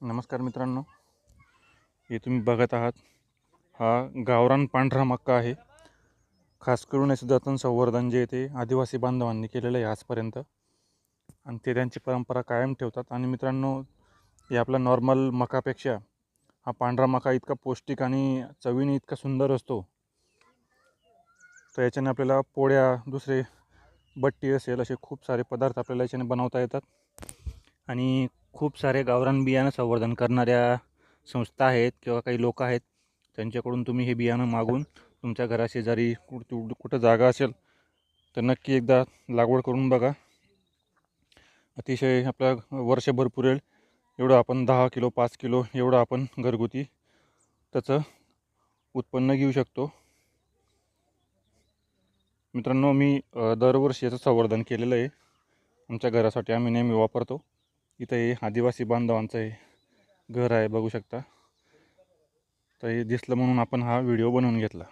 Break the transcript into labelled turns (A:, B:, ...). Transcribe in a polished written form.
A: नमस्कार मित्रांनो, हे तुम्ही बघत आहात हा गावरान पांढरा मका आहे. खास करून याचं जतन संवर्धन जे ते आदिवासी बांधवांनी केलेलं आहे आजपर्यंत, आणि ते त्यांची परंपरा कायम ठेवतात. आणि मित्रांनो, हे आपला नॉर्मल मकापेक्षा हा पांढरा मका इतका पौष्टिक आणि चवीने इतका सुंदर असतो. तर याच्याने आपल्याला पोळ्या, दुसरे बट्टी असेल, असे खूप सारे पदार्थ आपल्याला याच्याने बनवता येतात. आणि खूप सारे गावरान बियाणं संवर्धन करणाऱ्या संस्था आहेत किंवा काही लोक आहेत, त्यांच्याकडून तुम्ही हे बियाणं मागून तुमच्या घराशेजारी कुठं जागा असेल तर नक्की एकदा लागवड करून बघा. अतिशय आपल्या वर्षभर पुरेल एवढं आपण 10 किलो 5 किलो एवढं आपण घरगुती त्याचं उत्पन्न घेऊ शकतो. मित्रांनो, मी दरवर्षी याचं संवर्धन केलेलं आहे. आमच्या घरासाठी आम्ही नेहमी वापरतो. इथं हे आदिवासी बांधवांचं हे घर आहे, बघू शकता. तर हे दिसलं म्हणून आपण हा व्हिडिओ बनवून घेतला.